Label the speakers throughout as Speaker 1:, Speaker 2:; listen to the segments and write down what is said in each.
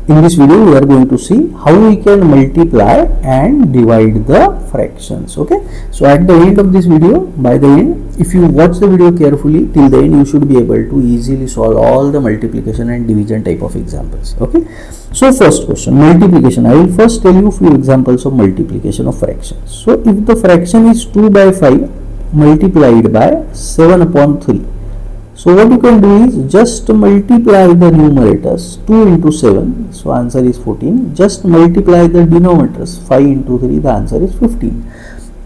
Speaker 1: In this video we are going to see how we can multiply and divide the fractions. Okay, so at the end of this video, by the end, if you watch the video carefully till the end, you should be able to easily solve all the multiplication and division type of examples. Okay, so first question, multiplication. I will first tell you few examples of multiplication of fractions. So if the fraction is 2 by 5 multiplied by 7 upon 3, so what you can do is just multiply the numerators 2 into 7, so answer is 14. Just multiply the denominators 5 into 3, the answer is 15.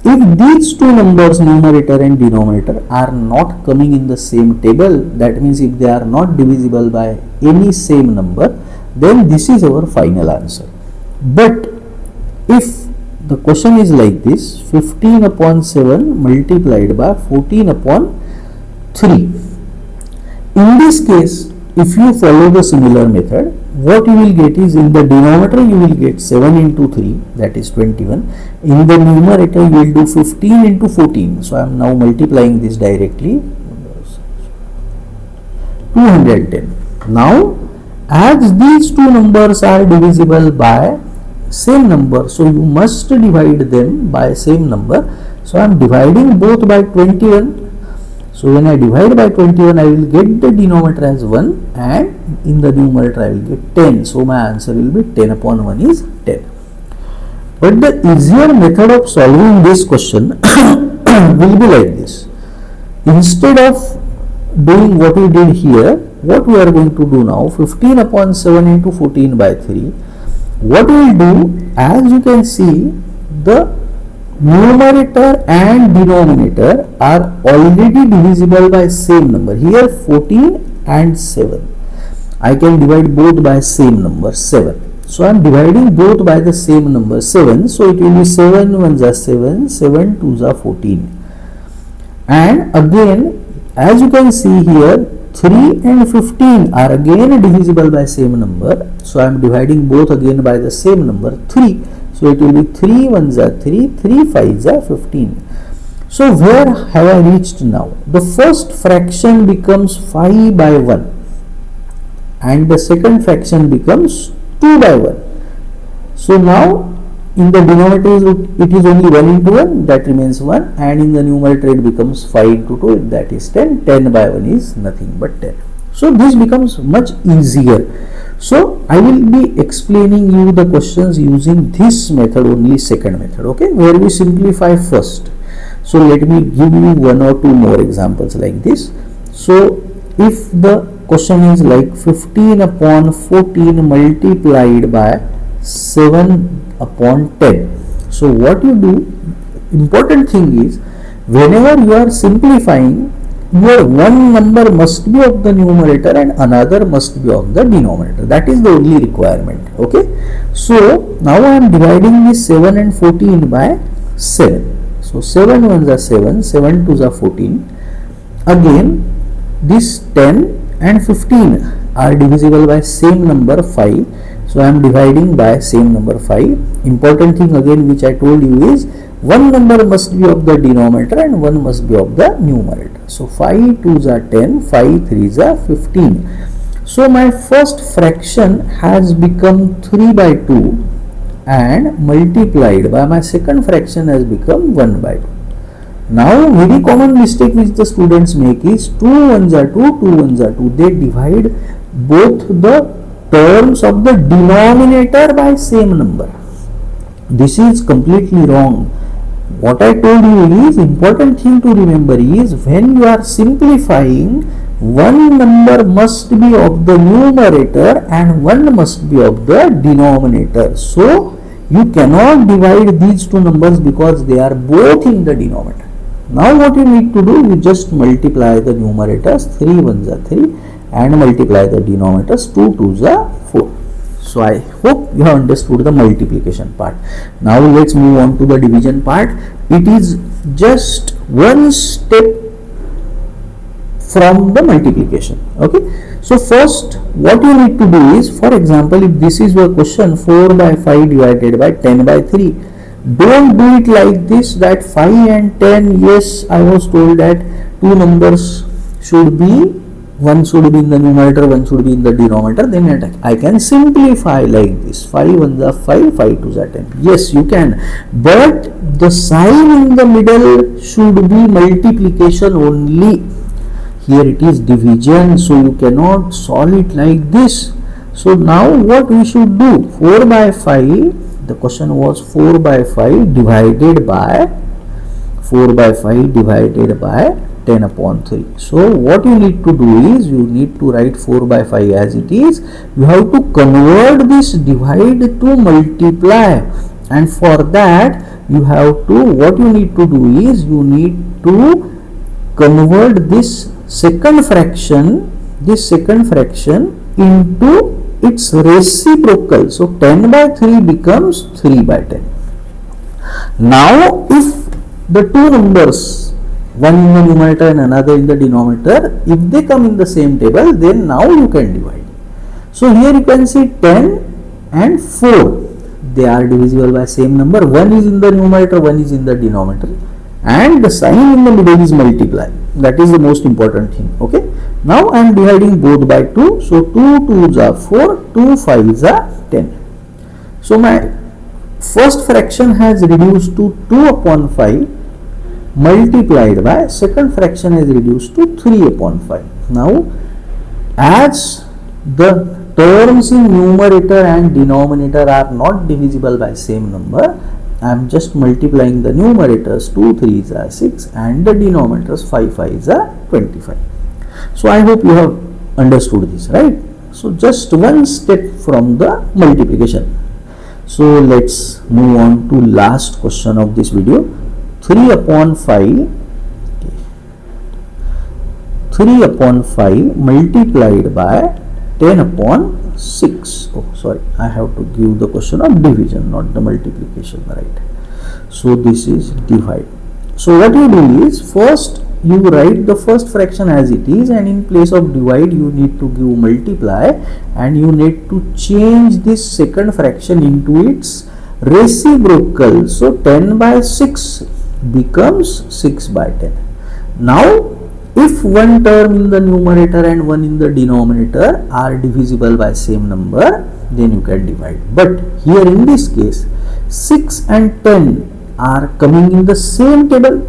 Speaker 1: If these two numbers, numerator and denominator, are not coming in the same table, that means if they are not divisible by any same number, then this is our final answer. But if the question is like this, 15 upon 7 multiplied by 14 upon 3, in this case, if you follow the similar method, what you will get is, in the denominator you will get 7 into 3, that is 21. In the numerator you will do 15 into 14. So I am now multiplying this directly, 210. Now as these two numbers are divisible by same number, so you must divide them by same number. So I am dividing both by 21. So when I divide by 21, I will get the denominator as 1 and in the numerator I will get 10. So my answer will be 10 upon 1 is 10. But the easier method of solving this question will be like this. Instead of doing what we did here, what we are going to do now, 15 upon 7 into 14 by 3. What we will do, as you can see, the numerator and denominator are already divisible by same number. Here 14 and 7. I can divide both by same number 7. So I am dividing both by the same number 7. So it will be 7 ones are 7, 7 twos are 14. And again, as you can see here, 3 and 15 are again divisible by same number. So I am dividing both again by the same number 3. So it will be 3 ones are 3, 3 fives are 15. So where have I reached now? The first fraction becomes 5 by 1 and the second fraction becomes 2 by 1. So now in the denominator it is only 1 into 1, that remains 1, and in the numerator it becomes 5 into 2, that is 10. 10 by 1 is nothing but 10. So this becomes much easier. So I will be explaining you the questions using this method only, second method, okay, where we simplify first. So let me give you one or two more examples like this. So if the question is like 15 upon 14 multiplied by 7 upon 10. So what you do, important thing is, whenever you are simplifying, your one number must be of the numerator and another must be of the denominator. That is the only requirement. Okay. So now I am dividing this 7 and 14 by 7. So 7 ones are 7, 7 twos are 14. Again, this 10 and 15 are divisible by same number 5. So I am dividing by same number 5. Important thing again which I told you is, one number must be of the denominator and one must be of the numerator. So 5 twos are 10, 5 threes are 15. So my first fraction has become 3 by 2 and multiplied by my second fraction has become 1 by 2. Now very common mistake which the students make is 2 ones are 2, 2 ones are 2. They divide both the terms of the denominator by same number. This is completely wrong. What I told you is, important thing to remember is, when you are simplifying, one number must be of the numerator and one must be of the denominator. So you cannot divide these two numbers because they are both in the denominator. Now what you need to do, you just multiply the numerators, 3 ones are 3, and multiply the denominators, 2 twos are 4. So I hope you have understood the multiplication part. Now let's move on to the division part. It is just one step from the multiplication. Okay. So first what you need to do is, for example, if this is your question, 4 by 5 divided by 10 by 3. Don't do it like this, that 5 and 10, yes, I was told that two numbers should be one should be in the numerator, one should be in the denominator, then I can simplify like this. 5 ones are 5, 5 twos are 10. Yes, you can, but the sign in the middle should be multiplication only. Here it is division, so you cannot solve it like this. So now what we should do? 4 by 5, the question was 4 by 5 divided by 4 by 5 divided by 10 upon 3. So what you need to do is, you need to write 4 by 5 as it is. You have to convert this divide to multiply, and for that you have to, what you need to do is, you need to convert this second fraction into its reciprocal. So 10 by 3 becomes 3 by 10. Now if the two numbers, one in the numerator and another in the denominator, if they come in the same table, then now you can divide. So here you can see 10 and 4, they are divisible by same number. One is in the numerator, one is in the denominator, and the sign in the middle is multiply. That is the most important thing. Okay, now I am dividing both by 2. So 2 2s are 4, 2 5s are 10. So my first fraction has reduced to 2 upon 5 multiplied by second fraction is reduced to 3 upon 5. Now as the terms in numerator and denominator are not divisible by same number, I am just multiplying the numerators. 2 3s are 6 and the denominators 5 5s are 25. So I hope you have understood this, right? So just one step from the multiplication. So let's move on to last question of this video. 3 upon 5 multiplied by 10 upon 6. Oh sorry, I have to give the question of division, not the multiplication, right? So this is divide. So what you do is, first you write the first fraction as it is, and in place of divide you need to give multiply, and you need to change this second fraction into its reciprocal. So 10 by 6 becomes 6 by 10. Now if one term in the numerator and one in the denominator are divisible by same number, then you can divide. But here in this case 6 and 10 are coming in the same table.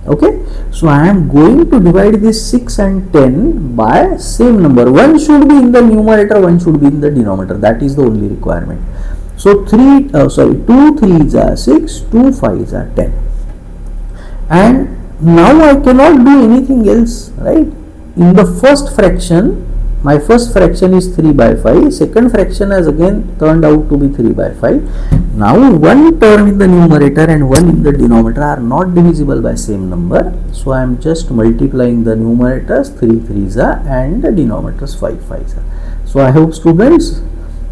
Speaker 1: Okay, so I am going to divide this 6 and 10 by same number. One should be in the numerator, one should be in the denominator. That is the only requirement. So 2 3s are 6, 2 5s are 10. And now I cannot do anything else, right? In the first fraction, my first fraction is 3 by 5, second fraction has again turned out to be 3 by 5. Now one term in the numerator and one in the denominator are not divisible by same number, so I am just multiplying the numerators 3 3s are and the denominators 5 5s are. So I hope students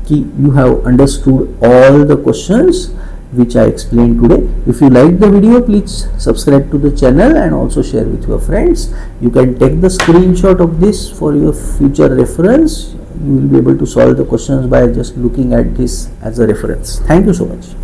Speaker 1: you have understood all the questions which I explained today. If you like the video, please subscribe to the channel and also share with your friends. You can take the screenshot of this for your future reference. You will be able to solve the questions by just looking at this as a reference. Thank you so much.